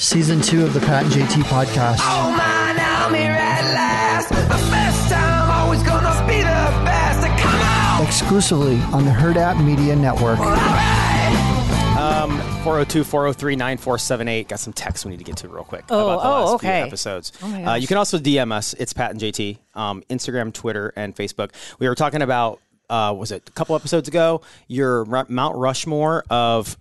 Season 2 of the Pat and JT podcast. Oh man, I'm here at last. The best time, always gonna be the best. Come on! Exclusively on the Hurrdat Media Network. 402-403-9478. Got some texts we need to get to real quick about the last few episodes. Oh my gosh. You can also DM us. It's Pat and JT. Instagram, Twitter, and Facebook. We were talking about, was it a couple episodes ago, your Mount Rushmore of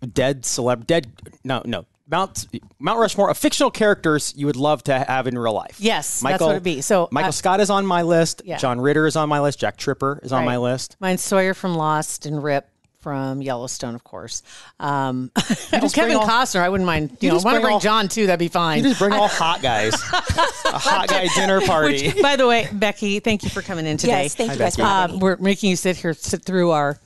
Mount Rushmore of fictional characters you would love to have in real life. Yes, that's what it'd be. So Michael Scott is on my list. Yeah. John Ritter is on my list. Jack Tripper is on my list. Mine's Sawyer from Lost and Rip from Yellowstone, of course. Kevin Costner, I wouldn't mind. I want to bring John, too. That'd be fine. You just bring all hot guys. A hot guy dinner party. Which, by the way, Becky, thank you for coming in today. Yes, thank you guys for having me. We're making you sit through oh,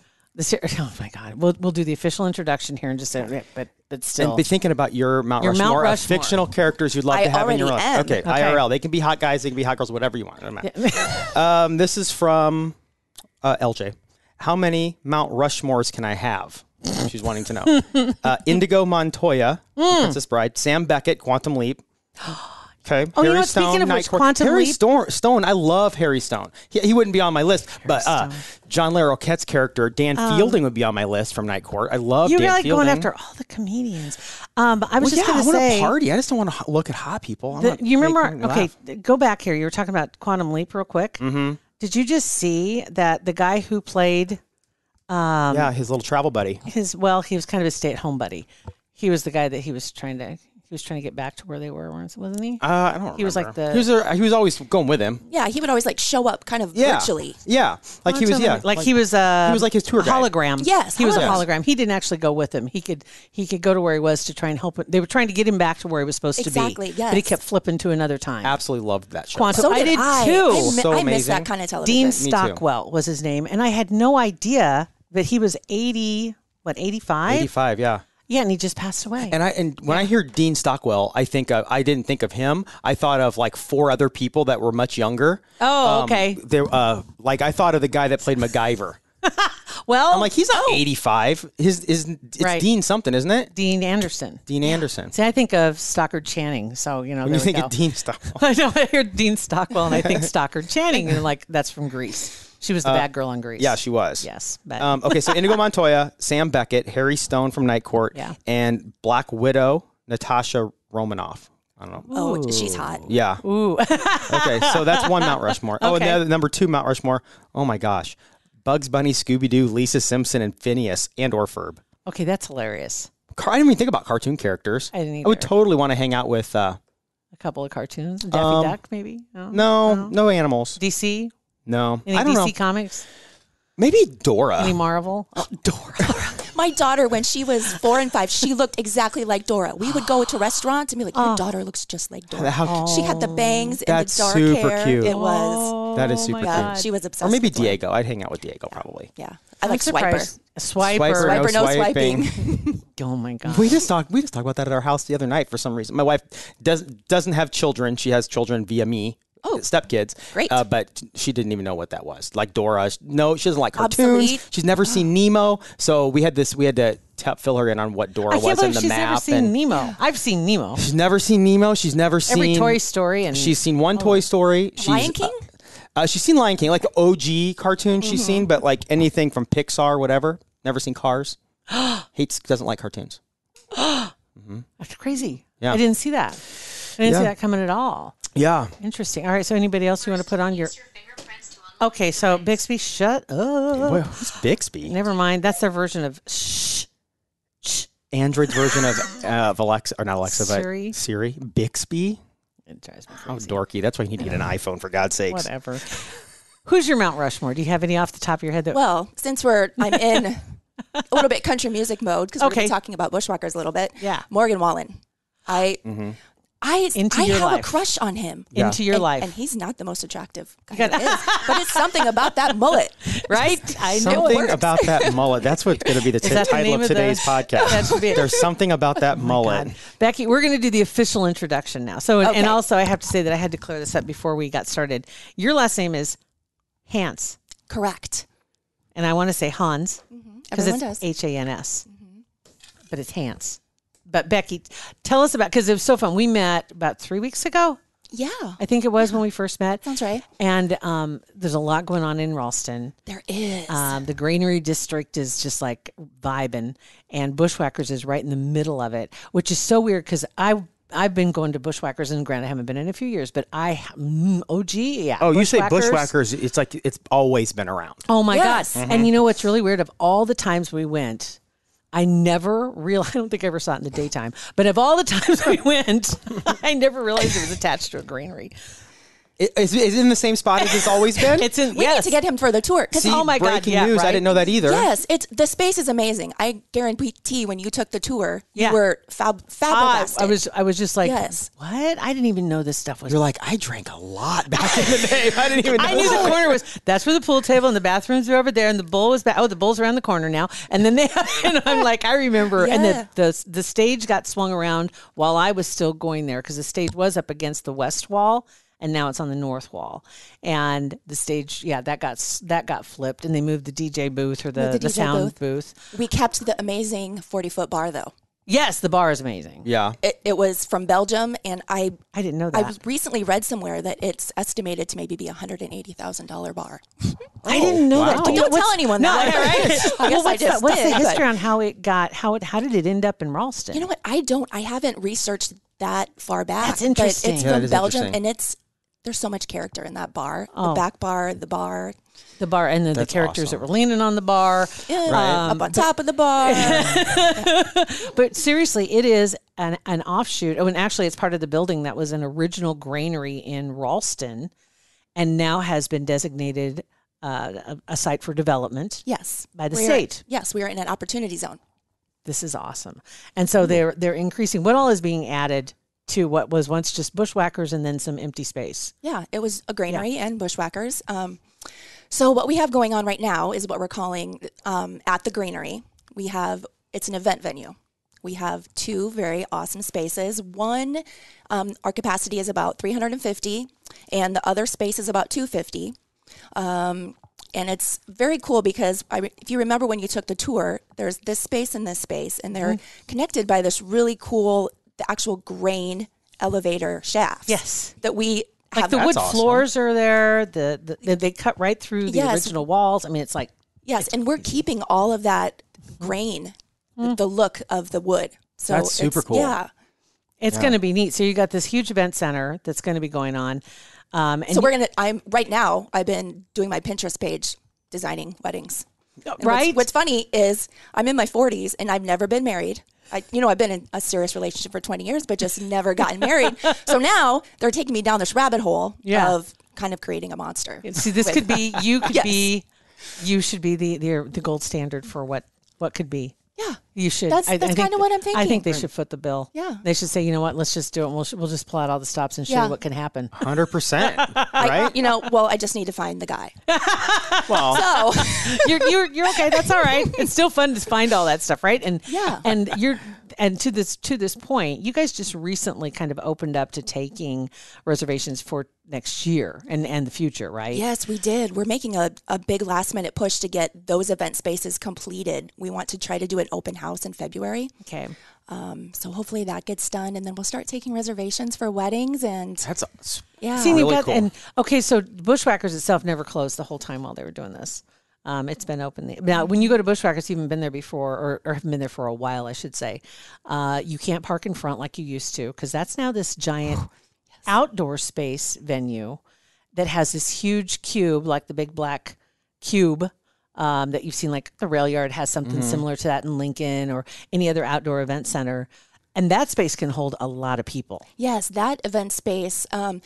my God. We'll do the official introduction here in just a minute, but still. And be thinking about your Mount Rushmore of fictional characters you'd love to have in your life. Okay, IRL. They can be hot guys. They can be hot girls, whatever you want. This is from LJ. How many Mount Rushmores can I have? She's wanting to know. Indigo Montoya, Princess Bride. Sam Beckett, Quantum Leap. Okay. Oh, Harry Stone, speaking of which, Quantum Harry Leap. Stone, I love Harry Stone. He wouldn't be on my list, but John Larroquette's character, Dan Fielding, would be on my list from Night Court. I love Dan Fielding. You're going after all the comedians. I was just going to say. I want to party. I just don't want to look at hot people. You remember? Okay, go back here. You were talking about Quantum Leap real quick. Mm-hmm. Did you just see that the guy who played... his little travel buddy. He was kind of a stay-at-home buddy. He was the guy that he was trying to get back to where they were, wasn't he? I don't remember. He was like he was always going with him. Yeah, he would always like show up kind of virtually. Yeah. Like he was he was like his tour guide. Hologram. Yes. He was a hologram. He didn't actually go with him. He could go to where he was to try and help him. They were trying to get him back to where he was supposed to be. Exactly, yes. But he kept flipping to another time. Absolutely loved that show. Quantum. So I did too. I miss that kind of television. Dean Stockwell was his name, and I had no idea that he was 85? 85, yeah. Yeah, and he just passed away. And when I hear Dean Stockwell, I didn't think of him. I thought of like 4 other people that were much younger. Oh, okay. I thought of the guy that played MacGyver. Well, I'm like, he's not 85. It's right. Dean something, isn't it? Dean Anderson. Anderson. See, I think of Stockard Channing. So, when you think of Dean Stockwell. I know, I hear Dean Stockwell and I think Stockard Channing. And that's from Grease. She was the bad girl on Grease. Yeah, she was. Yes. But. Okay, so Indigo Montoya, Sam Beckett, Harry Stone from Night Court, and Black Widow, Natasha Romanoff. I don't know. Oh, she's hot. Yeah. Ooh. Okay, so that's one Mount Rushmore. Oh, and the other, number 2 Mount Rushmore. Oh my gosh, Bugs Bunny, Scooby-Doo, Lisa Simpson, and Phineas, and or Ferb. Okay, that's hilarious. I didn't even think about cartoon characters. I didn't either. I would totally want to hang out with a couple of cartoons. Daffy Duck, maybe. No animals. DC. No, Any I don't DC know. Comics. Maybe Dora. Any Marvel? Oh, Dora. My daughter, when she was 4 and 5, she looked exactly like Dora. We would go to restaurants and be like, your daughter looks just like Dora. She had the bangs and the dark super hair. Cute. It was. That is super cute. She was obsessed Or maybe with Dora. Diego. I'd hang out with Diego probably. Yeah. I like Swiper. Swiper, no swiping. Oh my God. We just talked about that at our house the other night for some reason. My wife doesn't have children. She has children via me. Oh, stepkids. Great. But she didn't even know what that was. Like Dora. No, she doesn't like cartoons. Obsolete. She's never seen Nemo. So we had to fill her in on what Dora was in the she's map. Never seen Nemo. I've seen Nemo. She's never seen Nemo. She's never seen every Toy Story. And she's seen one Toy Story. Lion King? She's seen Lion King, like the OG cartoon she's seen, but like anything from Pixar, whatever. Never seen Cars. Doesn't like cartoons. That's crazy. Yeah. I didn't see that. I didn't see that coming at all. Yeah. Interesting. All right. So anybody else you want to put on your... Okay. So Bixby, shut up. Wait, who's Bixby? Never mind. That's their version of shh. Android's version of Alexa, or not Alexa, Siri. but Siri. Bixby? It drives me Oh, crazy. dorky. That's why you need to get an iPhone, for God's sakes. Whatever. Who's your Mount Rushmore? Do you have any off the top of your head? Well, since I'm in a little bit country music mode, because we're going to be talking about Bushwackers a little bit. Yeah. Morgan Wallen. I have a crush on him. Yeah. Into your life. And he's not the most attractive guy there is. But it's something about that mullet. Right? I know Something about that mullet. That's what's going to be the title of today's podcast. That should be it. There's something about that mullet. God. Becky, we're going to do the official introduction now. So, and also I have to say that I had to clear this up before we got started. Your last name is Hans. Correct. And I want to say Hans because Everyone it's does. Hans, but it's Hans. But Becky, tell us about, because it was so fun. We met about 3 weeks ago. Yeah. I think it was when we first met. Sounds right. And there's a lot going on in Ralston. There is. The Granary District is just like vibing, and Bushwackers is right in the middle of it, which is so weird because I've been going to Bushwackers, and granted I haven't been in a few years, but OG, yeah. Oh, you say Bushwackers, it's like it's always been around. Oh my God. Mm-hmm. And you know what's really weird? Of all the times we went, I never realized, I don't think I ever saw it in the daytime, but of all the times we went, I never realized it was attached to a granary. Is it in the same spot as it's always been? It's in. We need to get him for the tour. See, oh my God! Breaking news! Right? I didn't know that either. Yes, the space is amazing. I guarantee when you took the tour, you were flabbergasted. I was just like, what? I didn't even know this stuff was. You're like, I drank a lot back in the day. I didn't even know. I knew the corner was. That's where the pool table and the bathrooms are over there, and the bowl was back. Oh, the bowl's around the corner now. And then I'm like, I remember. Yeah. And the stage got swung around while I was still going there because the stage was up against the west wall. And now it's on the north wall, and the stage, that got flipped, and they moved the DJ booth or the sound booth. We kept the amazing 40-foot bar, though. Yes, the bar is amazing. Yeah, it was from Belgium, and I didn't know that. I recently read somewhere that it's estimated to maybe be $180,000 bar. I didn't know that. Don't tell anyone that. No, right? I guess what's the history on how it got? How did it end up in Ralston? You know what? I haven't researched that far back. That's interesting. But it's from Belgium, and there's so much character in that bar. The back bar, the bar. The bar, and then the characters that were leaning on the bar. Yeah, up on top of the bar. But seriously, it is an offshoot. Oh, and actually, it's part of the building that was an original granary in Ralston and now has been designated a site for development. Yes. By the state. Yes, we are in an opportunity zone. This is awesome. And so they're increasing. What all is being added to what was once just Bushwackers and then some empty space? Yeah, it was a granary and Bushwackers. So what we have going on right now is what we're calling at the granary. It's an event venue. We have two very awesome spaces. One, our capacity is about 350, and the other space is about 250. And it's very cool because if you remember when you took the tour, there's this space and this space, and they're connected by this really cool, the actual grain elevator shaft. Yes. That we have. Like the wood floors are there. They cut right through the original walls. I mean, it's like. Yes, and we're keeping all of that grain, the look of the wood. So that's super cool. Yeah. It's going to be neat. So you got this huge event center that's going to be going on. And so I've been doing my Pinterest page designing weddings. Right. What's funny is I'm in my 40s and I've never been married. I've been in a serious relationship for 20 years, but just never gotten married. So now they're taking me down this rabbit hole of kind of creating a monster. See, this could be, you should be the gold standard for what could be. Yeah. You should. That's kind of what I'm thinking. I think they should foot the bill. Yeah. They should say, you know what, let's just do it. We'll just pull out all the stops and show you what can happen. 100%. Right? I just need to find the guy. Well. So. You're okay. That's all right. It's still fun to find all that stuff, right? And and to this point, you guys just recently kind of opened up to taking reservations for next year and the future, right? Yes, we did. We're making a big last minute push to get those event spaces completed. We want to try to do an open house in February. Okay. So hopefully that gets done, and then we'll start taking reservations for weddings. And that's really cool. So Bushwackers itself never closed the whole time while they were doing this. It's been open. Now, when you go to Bushwackers, you've been there before, or have been there for a while, I should say. You can't park in front like you used to, because that's now this giant outdoor space venue that has this huge cube, like the big black cube that you've seen, like the rail yard has something similar to that in Lincoln or any other outdoor event center. And that space can hold a lot of people. Yes, that event space, the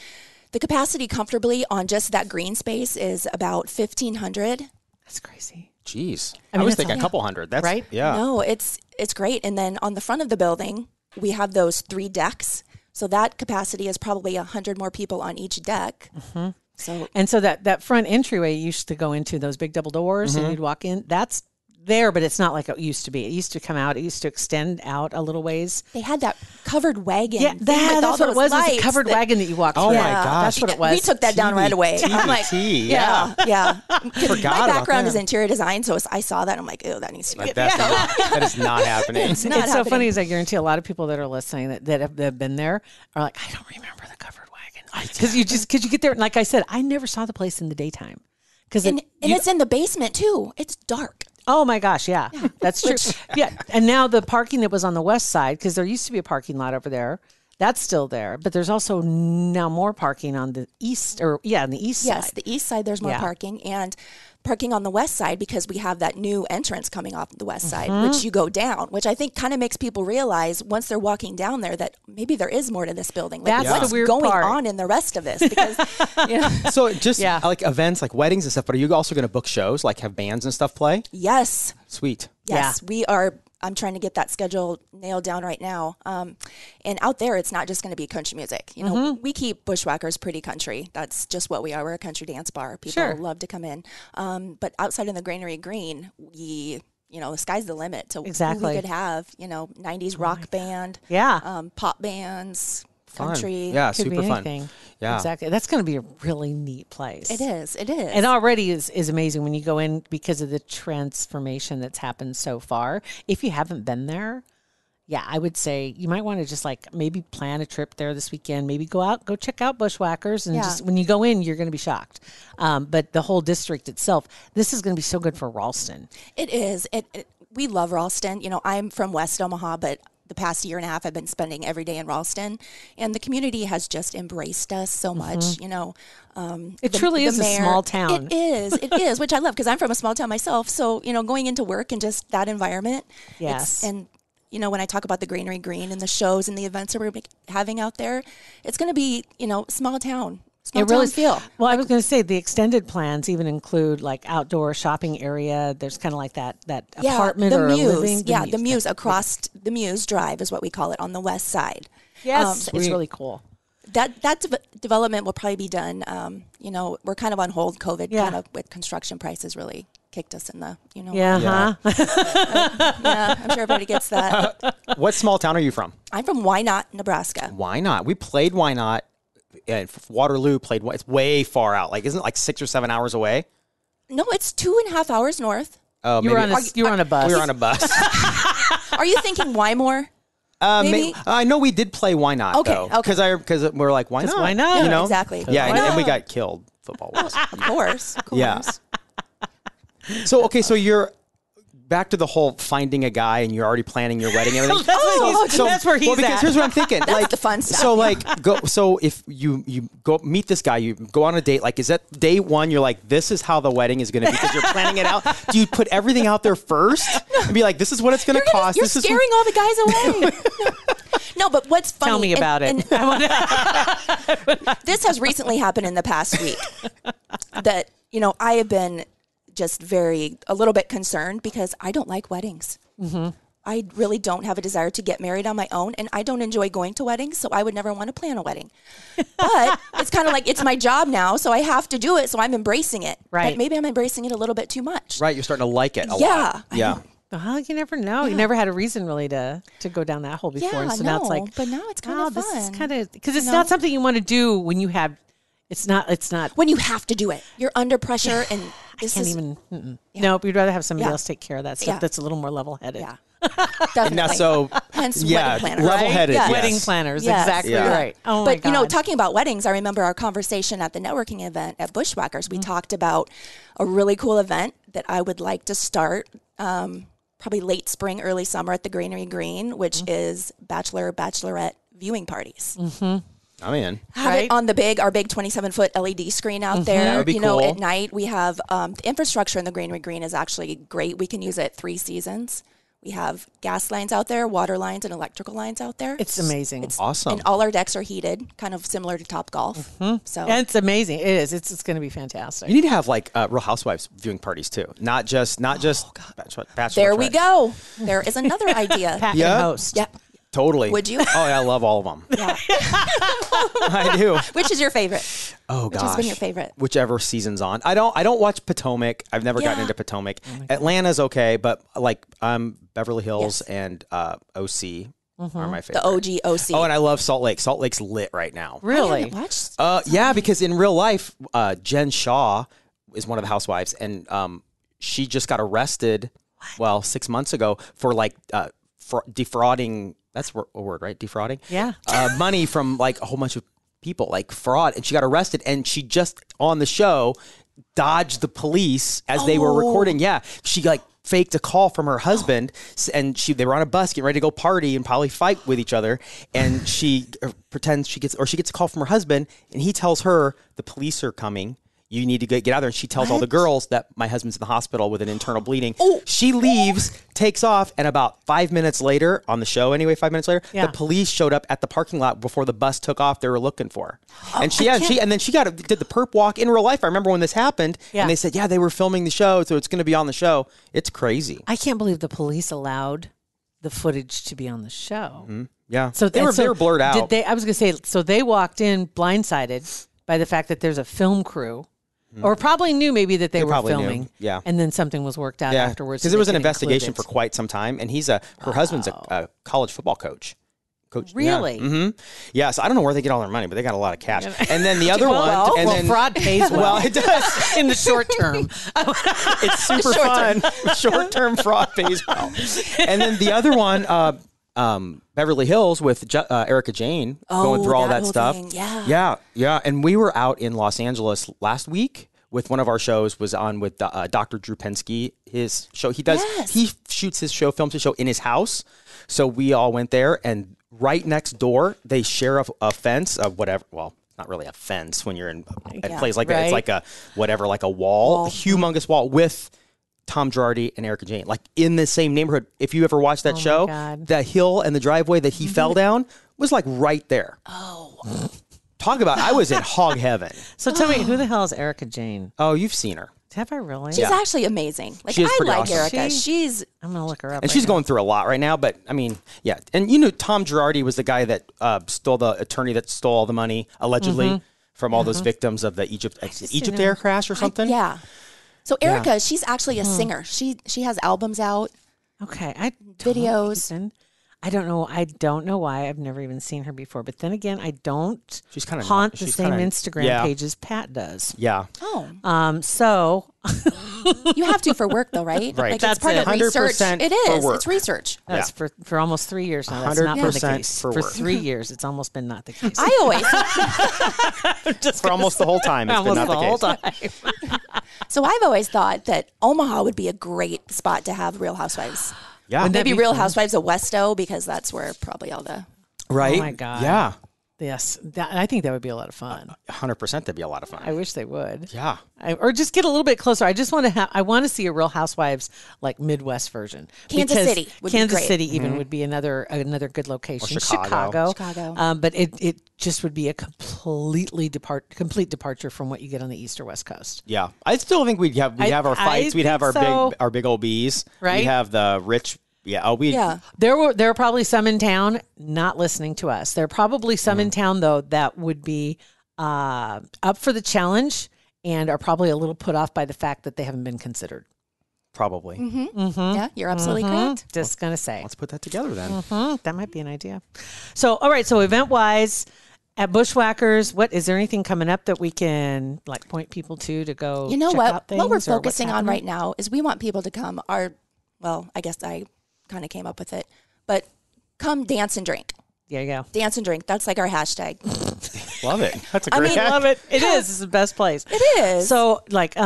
capacity comfortably on just that green space is about 1,500. That's crazy. Jeez. I was thinking a couple hundred. That's right. Yeah. No, it's great. And then on the front of the building, we have those 3 decks. So that capacity is probably 100 more people on each deck. So that front entryway you used to go into, those big double doors and you'd walk in, that's there, but it's not like it used to be. It used to come out. It used to extend out a little ways. They had that covered wagon. Yeah, that's what it was. It was a covered wagon that you walked through. Oh, my gosh. That's what it was. We took that down right away. I'm like, yeah. My background is interior design, so I saw that. I'm like, ew, that needs to be. That is not happening. It's so funny is I guarantee a lot of people that are listening that have been there are like, I don't remember the covered wagon. Because you get there, and like I said, I never saw the place in the daytime. And it's in the basement, too. It's dark. Oh my gosh, yeah. That's true. Yeah, and now the parking that was on the west side, because there used to be a parking lot over there, that's still there. But there's also now more parking on the east, on the east side. Yes, the east side there's more parking, and parking on the west side because we have that new entrance coming off the west side, which you go down, which I think kind of makes people realize once they're walking down there that maybe there is more to this building. Like, that's what's the weird going part. on in the rest of this? Because So just like events, like weddings and stuff. But are you also going to book shows, like have bands and stuff play? Yes. Sweet. Yes, we are. I'm trying to get that schedule nailed down right now. And out there, it's not just going to be country music. You know, we keep Bushwackers pretty country. That's just what we are. We're a country dance bar. People love to come in. But outside in the Granary Green, the sky's the limit to who we could have. 90s rock band, pop bands, country. Yeah, super fun. Yeah, exactly. That's going to be a really neat place. It is. It is. And already is amazing when you go in because of the transformation that's happened so far. If you haven't been there, I would say you might want to just like maybe plan a trip there this weekend. Maybe go check out Bushwackers, and just when you go in, you're going to be shocked. But the whole district itself, this is going to be so good for Ralston. It is. We love Ralston. I'm from West Omaha, but the past year and a half I've been spending every day in Ralston, and the community has just embraced us so much. It truly is a small town. It is, which I love because I'm from a small town myself. So, going into work and just that environment. Yes. And when I talk about the Granary Green and the shows and the events that we're having out there, it's going to be, small town. It really feel. Well, I was going to say the extended plans even include like outdoor shopping area. There's kind of like that apartment or Muse. a living. The Muse across the Muse Drive is what we call it on the west side. Yes, it's really cool. That development will probably be done. We're kind of on hold. COVID kind of with construction prices really kicked us in the. Yeah. I'm sure everybody gets that. What small town are you from? I'm from Wynot, Nebraska. Wynot. We played Wynot. Waterloo played. It's way far out. Like, isn't it like 6 or 7 hours away? No, it's 2.5 hours north. Oh, you were on a bus. We were on a bus. Are you thinking Wymore? Maybe? I know we did play Why Not, though. Because we're like, why not? Why not? Yeah, exactly. Yeah, and we got killed football-wise. Of course. Yeah. So you're back to the whole finding a guy and you're already planning your wedding and everything. That's where he's because at. here's what I'm thinking. That's like the fun stuff. So if you go meet this guy, you go on a date, like is that day one you're like, this is how the wedding is going to be because you're planning it out? Do you put everything out there first and be like, this is what it's going to cost? You're scaring all the guys away. No, but what's funny? Tell me about it. This has recently happened in the past week that, I have been just a little bit concerned because I don't like weddings. Mm-hmm. I really don't have a desire to get married on my own, and I don't enjoy going to weddings, so I would never want to plan a wedding. But it's kind of like it's my job now, so I have to do it, so I'm embracing it. Right. But maybe I'm embracing it a little bit too much. Right, you're starting to like it a lot. Yeah. Well, you never know. You never had a reason really to go down that hole before. Yeah, and so now it's like, but now it's kind of fun. This is kind of because it's not something you want to do when you have. It's not when you have to do it. You're under pressure, and this can't is even. Nope, you'd rather have somebody else take care of that stuff. That's a little more level-headed. Yeah, definitely. Now, so hence wedding planners, level-headed, right? Wedding planners, exactly right. Oh my God. But talking about weddings, I remember our conversation at the networking event at Bushwackers. We talked about a really cool event that I would like to start. Probably late spring, early summer at the Granary Green, which is bachelorette viewing parties. Mm-hmm. I'm in. Have it on our big 27-foot LED screen out there. That would be cool. At night we have the infrastructure in the Granary Green is actually great. We can use it 3 seasons. We have gas lines out there, water lines, and electrical lines out there. It's amazing. It's awesome. And all our decks are heated, kind of similar to Topgolf. Mm-hmm. So and it's amazing. It is. It's going to be fantastic. You need to have like Real Housewives viewing parties too, not just bachelor. There we go. There is another idea. Pack and host. Yep. Totally. Would you? Oh, yeah, I love all of them. Yeah. I do. Which is your favorite? Oh, gosh. Which has been your favorite? Whichever season's on. I don't watch Potomac. I've never gotten into Potomac. Atlanta's okay, but like Beverly Hills and OC are my favorite. The OG OC. Oh, and I love Salt Lake. Salt Lake's lit right now. Really? Yeah, because in real life, Jen Shaw is one of the housewives, and she just got arrested, 6 months ago for like defrauding. That's a word, right? Defrauding? Yeah. Money from like a whole bunch of people, like fraud. And she got arrested, and she just on the show dodged the police as they were recording. Yeah. She like faked a call from her husband, and they were on a bus getting ready to go party and probably fight with each other. And she pretends she gets a call from her husband, and he tells her the police are coming. You need to get out of there. And she tells all the girls that my husband's in the hospital with an internal bleeding. She leaves, takes off, and about 5 minutes later, on the show anyway, 5 minutes later, the police showed up at the parking lot before the bus took off. They were looking for her. And then she did the perp walk in real life. I remember when this happened, and they said, they were filming the show, so it's going to be on the show. It's crazy. I can't believe the police allowed the footage to be on the show. Mm-hmm. Yeah. So they were blurred out. I was going to say, so they walked in blindsided by the fact that there's a film crew. Or probably knew maybe that they were filming. Yeah. And then something was worked out afterwards. Because there was an investigation for quite some time. And her husband's a college football coach. Really? Yeah. Mm-hmm. Yeah. So I don't know where they get all their money, but they got a lot of cash. And then the other one. Fraud pays well. Well, it does. In the short term. It's super fun. Short-term fraud pays well. And then the other one, Beverly Hills with Erica Jane going through all that stuff. Yeah. And we were out in Los Angeles last week with one of our shows was on with Dr. Drew Pensky. His show, he shoots his show, films his show in his house. So we all went there, and right next door, they share a fence of whatever. Well, not really a fence when you're in a place like that. It's like a wall, a humongous wall with Tom Girardi and Erica Jane, like in the same neighborhood. If you ever watched that show, the hill and the driveway that he fell down was like right there. Talk about, I was in hog heaven. So tell me, who the hell is Erica Jane? Oh, you've seen her. Have I really? She's actually amazing. Like, I like awesome. Erica. I'm going to look her up. And she's going through a lot right now, but I mean, yeah. And you know, Tom Girardi was the guy that stole the attorney that stole all the money, allegedly, from all those victims of the Egypt Air crash or something. Yeah. So Erica, she's actually a singer. She has albums out. Okay. Videos. I don't know why. I've never even seen her before. But then again, I don't she's kind of haunt the same Instagram pages Pat does. Yeah. Oh. So you have to for work though, right? Right. Like it's part of research. 100% It is. for work. It's research. That's for almost 3 years now. That's not been the case. for work. 3 years, it's almost been not the case. I always for almost the whole time. It's been not the case. So I've always thought that Omaha would be a great spot to have Real Housewives. Yeah. Maybe Real Housewives of Westo, because that's where probably all the... Right? Oh, my God. Yeah. Yes. I think that would be a lot of fun. 100% that'd be a lot of fun. I wish they would. Yeah. Or just get a little bit closer. I just want to I want to see a Real Housewives like Midwest version. Kansas City would be great. City even would be another good location. Or Chicago. But it just would be a complete departure from what you get on the East or West Coast. Yeah. I still think we'd have our fights. We'd have our big old bees. Right. We'd have the rich. Yeah. There were probably some in town not listening to us. There are probably some in town though that would be up for the challenge and are probably a little put off by the fact that they haven't been considered. Probably. Mm-hmm. Mm-hmm. Yeah, you're absolutely correct. Just gonna say. Let's put that together then. That might be an idea. So, all right. So, event wise, at Bushwackers, is there anything coming up that we can like point people to go? You know check what? out things What we're focusing on right now is we want people to come. I guess I kind of came up with it, but come dance and drink. There you go. Dance and drink. That's like our hashtag. Love it. That's a great love it. It is. It's the best place. It is. So like,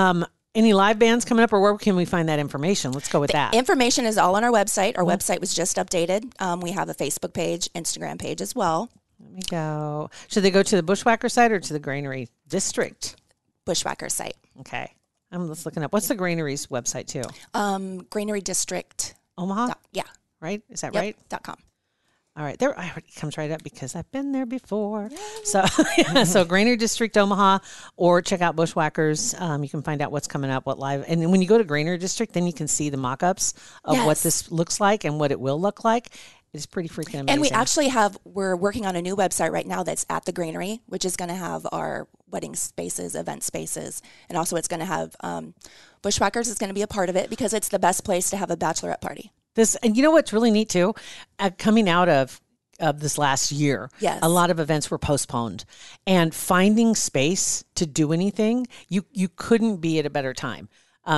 any live bands coming up, or where can we find that information? Let's go with that. Information is all on our website. Our website was just updated. We have a Facebook page, Instagram page as well. Let me go. Should they go to the Bushwacker site or to the Granary District? Bushwacker site. Okay. I'm just looking up. What's the Granary's website too? Granary District. Omaha? Yeah. Right? Is that Yep. right? .com. All right. There it comes right up because I've been there before. So so Granary District, Omaha, or check out Bushwackers. You can find out what's coming up, what live. And when you go to Granary District, then you can see the mock-ups of what this looks like and what it will look like. It's pretty freaking amazing. And we actually we're working on a new website right now that's at the Granary, which is going to have our wedding spaces, event spaces, and also it's going to have Bushwackers is going to be a part of it because it's the best place to have a bachelorette party. And you know what's really neat too? Coming out of this last year, yes. a lot of events were postponed, and finding space to do anything, you couldn't be at a better time.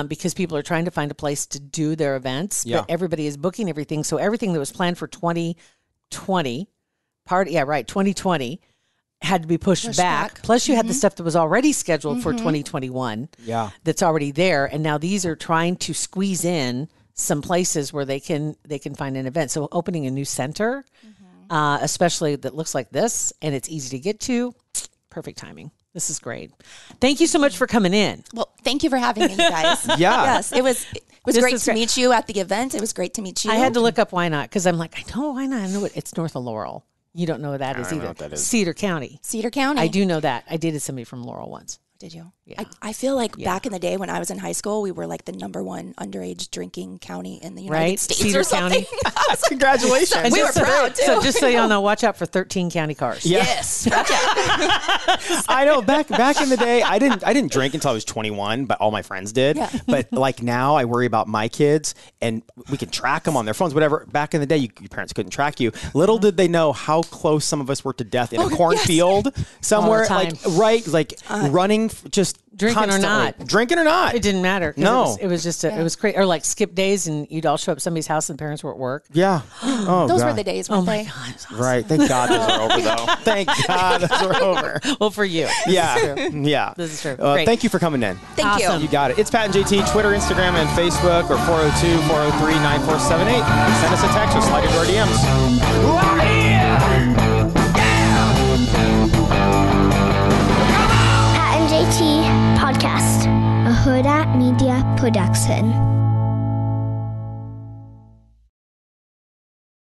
Because people are trying to find a place to do their events, but everybody is booking everything. So everything that was planned for 2020 had to be pushed back. Plus you had the stuff that was already scheduled for 2021 that's already there. And now these are trying to squeeze in some places where they can find an event. So opening a new center, especially that looks like this and it's easy to get to, perfect timing. This is great. Thank you so much for coming in. Well, thank you for having me, you guys. Yes, it was great to meet you at the event. It was great to meet you. I had to look up Why Not because I'm like, I know Why Not. I know it's north of Laurel. You don't know what that is either. That is. Cedar County. Cedar County. I do know that. I dated somebody from Laurel once. Did you? Yeah. I feel like back in the day when I was in high school, we were like the #1 underage drinking county in the United States Cedar or something. County. Congratulations. We were proud too. So just so y'all know, watch out for 13 county cars. Yeah. Yes. Watch out. I know back in the day, I didn't drink until I was 21, but all my friends did. Yeah. But like now I worry about my kids and we can track them on their phones, whatever. Back in the day, your parents couldn't track you. Little did they know how close some of us were to death in a cornfield somewhere, running just drinking constantly. or not. Drinking or not. It didn't matter. No. It was just, it was crazy. Or like skip days and you'd all show up at somebody's house and the parents were at work. Yeah. Oh, those God. were the days, weren't they? God. Awesome. Right. Thank God those are over, though. Thank God those are over. Well, for you. Yeah. Yeah. This is true. Thank you for coming in. Thank you. You got it. It's Pat and JT, Twitter, Instagram, and Facebook, or 402-403-9478. Send us a text or slide into our DMs. Pat and JT Podcast, a Hurrdat Media Production.